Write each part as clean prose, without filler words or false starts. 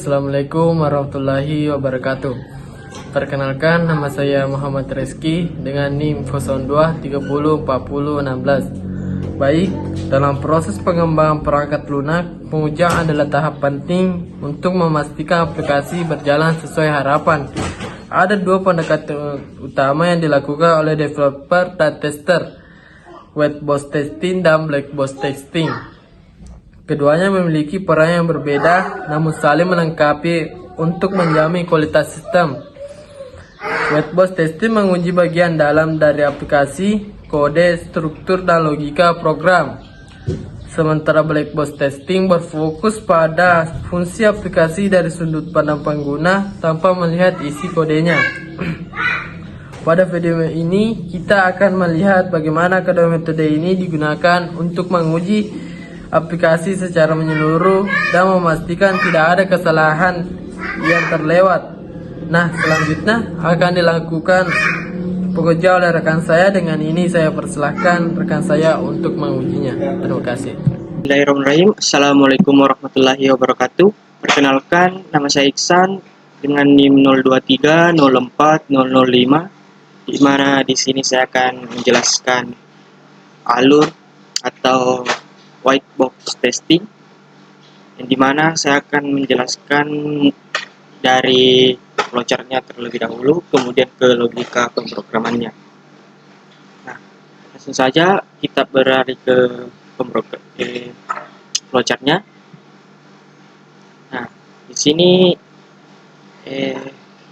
Assalamualaikum warahmatullahi wabarakatuh. Perkenalkan, nama saya Muhammad Reski dengan NIM 02304016. Baik, dalam proses pengembangan perangkat lunak, pengujian adalah tahap penting untuk memastikan aplikasi berjalan sesuai harapan. Ada dua pendekatan utama yang dilakukan oleh developer dan tester, white box testing dan black box testing. Keduanya memiliki peran yang berbeda namun saling melengkapi untuk menjamin kualitas sistem. White box testing menguji bagian dalam dari aplikasi, kode, struktur, dan logika program. Sementara black box testing berfokus pada fungsi aplikasi dari sudut pandang pengguna tanpa melihat isi kodenya. Pada video ini kita akan melihat bagaimana kedua metode ini digunakan untuk menguji aplikasi secara menyeluruh dan memastikan tidak ada kesalahan yang terlewat. Nah, selanjutnya akan dilakukan pengujian oleh rekan saya. Dengan ini saya persilahkan rekan saya untuk mengujinya. Terima kasih. Bismillahirrahmanirrahim. Assalamualaikum warahmatullahi wabarakatuh. Perkenalkan, nama saya Iksan dengan NIM 02304005, di mana di sini saya akan menjelaskan alur atau white box testing, yang dimana saya akan menjelaskan dari flowchart-nya terlebih dahulu, kemudian ke logika pemrogramannya. Nah, langsung saja kita beralih ke flowchart-nya. Nah, di sini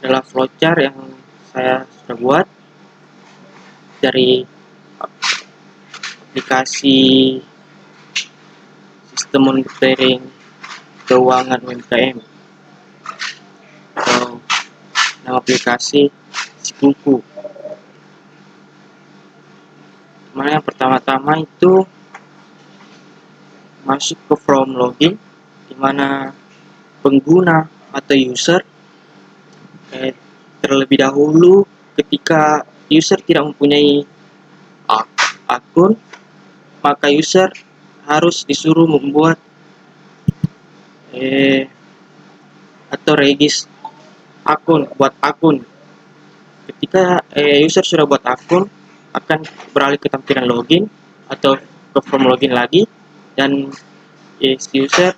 adalah flowchart yang saya sudah buat dari aplikasi sistem monitoring keuangan UMKM atau nama aplikasi Sikuku. Mana yang pertama-tama itu masuk ke from login, di mana pengguna atau user terlebih dahulu ketika user tidak mempunyai akun, maka user harus disuruh membuat atau regis akun, buat akun. Ketika user sudah buat akun, akan beralih ke tampilan login atau ke form login lagi, dan si user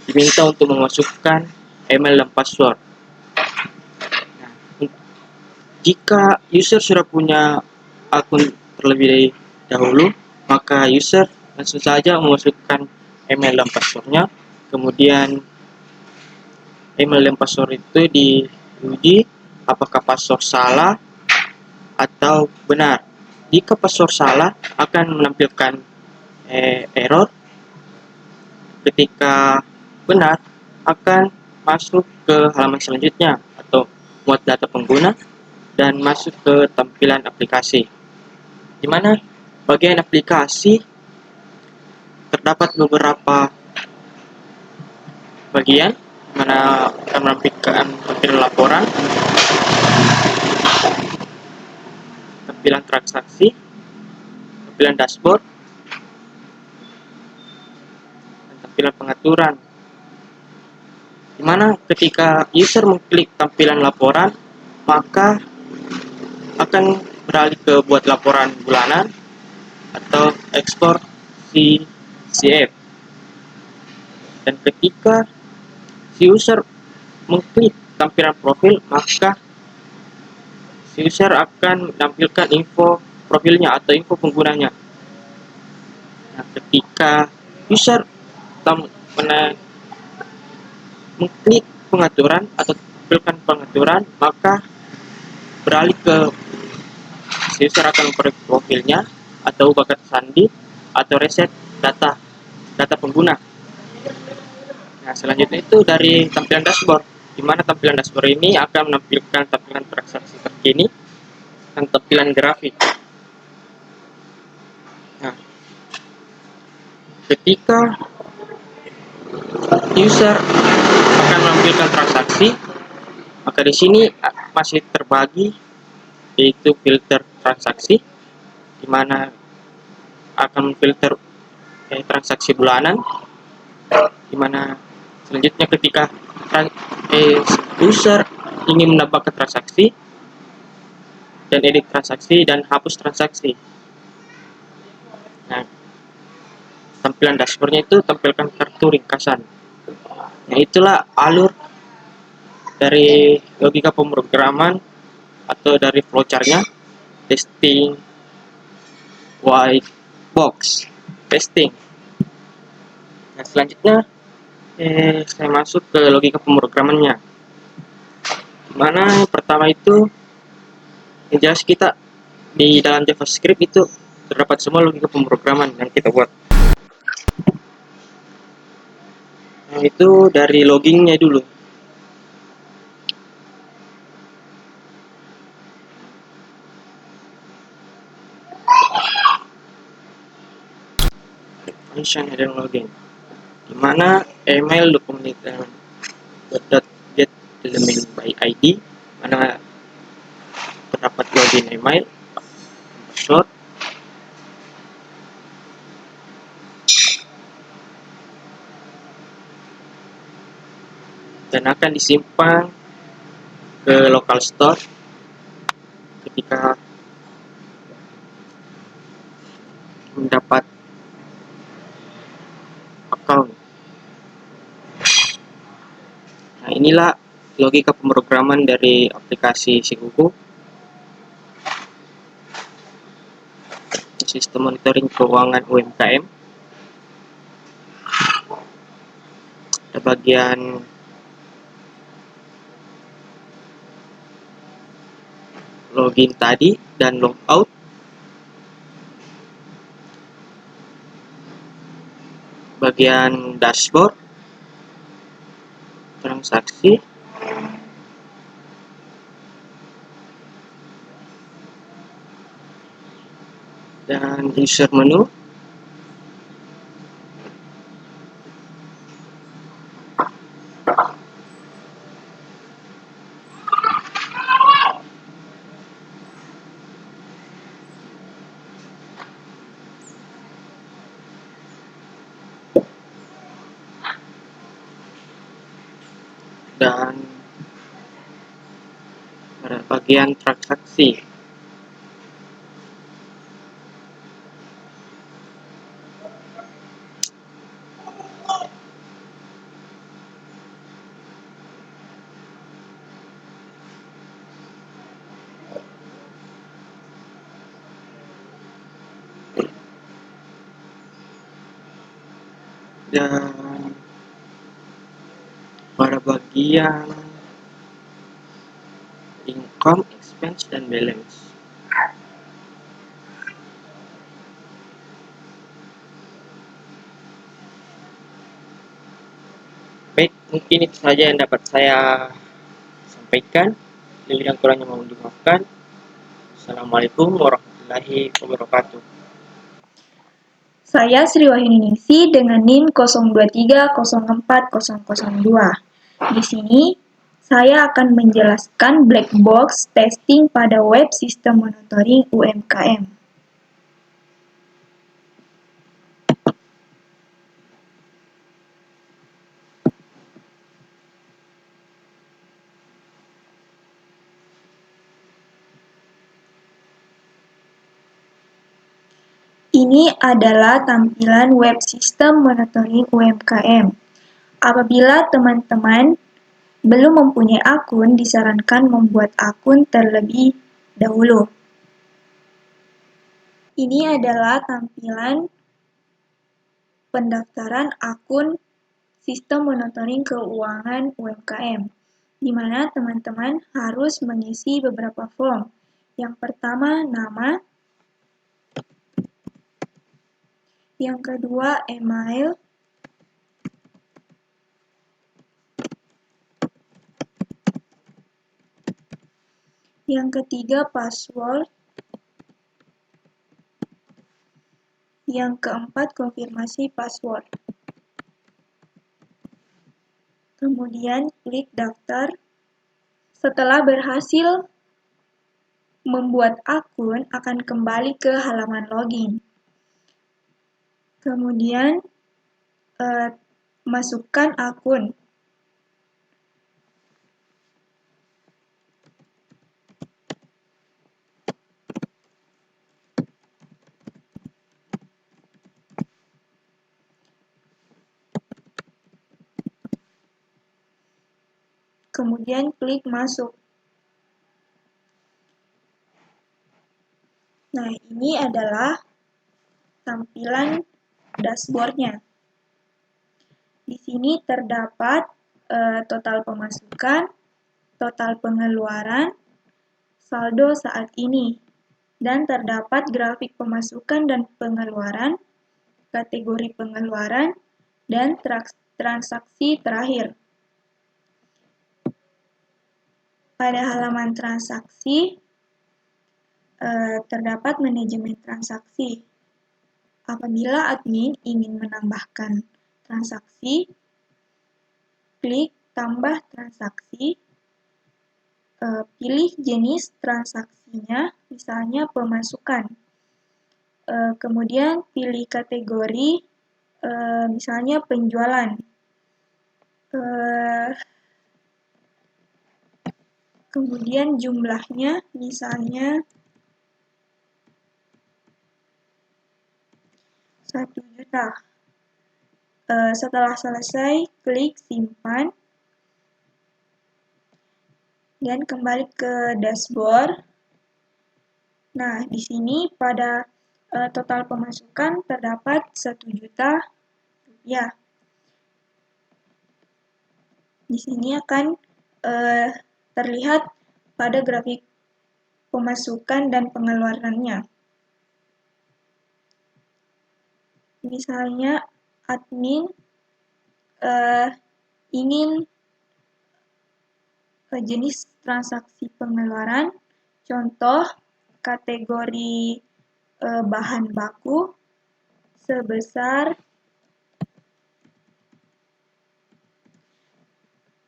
diminta untuk memasukkan email dan password. Nah, jika user sudah punya akun terlebih dahulu, maka user langsung saja memasukkan email dan passwordnya. Kemudian email dan password itu diuji apakah password salah atau benar. Jika password salah, akan menampilkan error. Ketika benar, akan masuk ke halaman selanjutnya atau muat data pengguna dan masuk ke tampilan aplikasi, di mana bagian aplikasi terdapat beberapa bagian mana akan menampilkan tampilan laporan, tampilan transaksi, tampilan dashboard, dan tampilan pengaturan. Di mana ketika user mengklik tampilan laporan, maka akan beralih ke buat laporan bulanan atau ekspor CCF. Dan ketika si user mengklik tampilan profil, maka si user akan menampilkan info profilnya atau info penggunanya. Nah, ketika user mengklik pengaturan atau tampilkan pengaturan, maka beralih ke si user akan memperbaiki profilnya atau ubah kata sandi atau reset data pengguna. Nah, selanjutnya itu dari tampilan dashboard, di mana tampilan dashboard ini akan menampilkan tampilan transaksi terkini dan tampilan grafik. Nah, ketika user akan menampilkan transaksi, maka di sini masih terbagi yaitu filter transaksi, di mana akan filter transaksi bulanan, di mana Selanjutnya ketika user ingin menambahkan transaksi dan edit transaksi dan hapus transaksi. Nah, tampilan dashboardnya itu tampilkan kartu ringkasan. Nah, itulah alur dari logika pemrograman atau dari flowchart-nya: testing, white box, testing. Nah, selanjutnya saya masuk ke logika pemrogramannya. Mana yang pertama itu yang jelas kita di dalam JavaScript itu terdapat semua logika pemrograman yang kita buat. Nah, itu dari loggingnya dulu. Function hidden logging, di mana email get element by ID, mana terdapat login email, password, dan akan disimpan ke local store ketika mendapat account. Nah, inilah logika pemrograman dari aplikasi Sikuku, sistem monitoring keuangan UMKM. Ada bagian login tadi dan logout. Bagian dashboard, transaksi, dan user menu. Dan pada bagian transaksi. Dan pada bagian income, expense, dan balance. Baik, mungkin itu saja yang dapat saya sampaikan. Lebih dan kurangnya mohon dimaafkan. Assalamualaikum warahmatullahi wabarakatuh. Saya Sri Wahyuningsi dengan NIM 02304002. Di sini, saya akan menjelaskan black box testing pada web sistem monitoring UMKM. Ini adalah tampilan web sistem monitoring UMKM. Apabila teman-teman belum mempunyai akun, disarankan membuat akun terlebih dahulu. Ini adalah tampilan pendaftaran akun sistem monitoring keuangan UMKM, di mana teman-teman harus mengisi beberapa form. Yang pertama, nama. Yang kedua, email. Yang ketiga, password. Yang keempat, konfirmasi password. Kemudian, klik daftar. Setelah berhasil membuat akun, akan kembali ke halaman login. Kemudian, masukkan akun. Kemudian klik masuk. Nah, ini adalah tampilan dashboard-nya. Di sini terdapat total pemasukan, total pengeluaran, saldo saat ini, dan terdapat grafik pemasukan dan pengeluaran, kategori pengeluaran, dan transaksi terakhir. Pada halaman transaksi, terdapat manajemen transaksi. Apabila admin ingin menambahkan transaksi, klik tambah transaksi, pilih jenis transaksinya, misalnya pemasukan. Kemudian pilih kategori, misalnya penjualan. Kemudian jumlahnya, misalnya 1 juta. Setelah selesai, klik simpan dan kembali ke dashboard. Nah, di sini pada total pemasukan terdapat 1 juta rupiah. Di sini akan terlihat pada grafik pemasukan dan pengeluarannya. Misalnya admin ingin jenis transaksi pengeluaran, contoh kategori bahan baku sebesar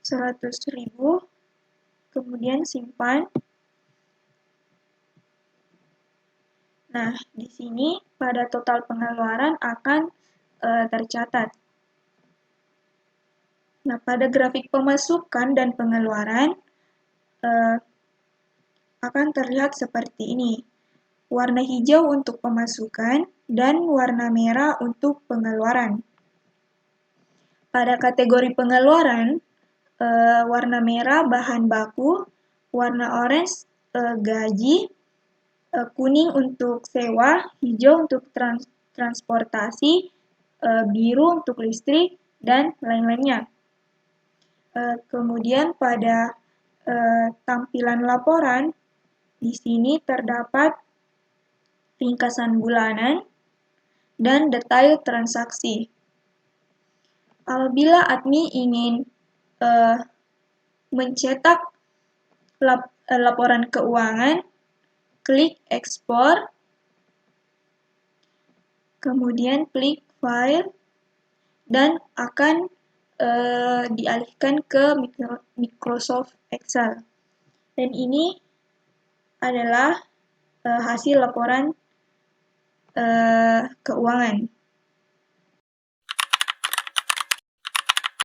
100.000, kemudian simpan. Nah, di sini pada total pengeluaran akan tercatat. Nah, pada grafik pemasukan dan pengeluaran akan terlihat seperti ini. Warna hijau untuk pemasukan dan warna merah untuk pengeluaran. Pada kategori pengeluaran, warna merah bahan baku, warna orange gaji, kuning untuk sewa, hijau untuk transportasi, biru untuk listrik, dan lain-lainnya. Kemudian pada tampilan laporan, di sini terdapat ringkasan bulanan dan detail transaksi. Apabila admin ingin mencetak laporan keuangan, klik ekspor, kemudian klik file, dan akan dialihkan ke Microsoft Excel. Dan ini adalah hasil laporan keuangan.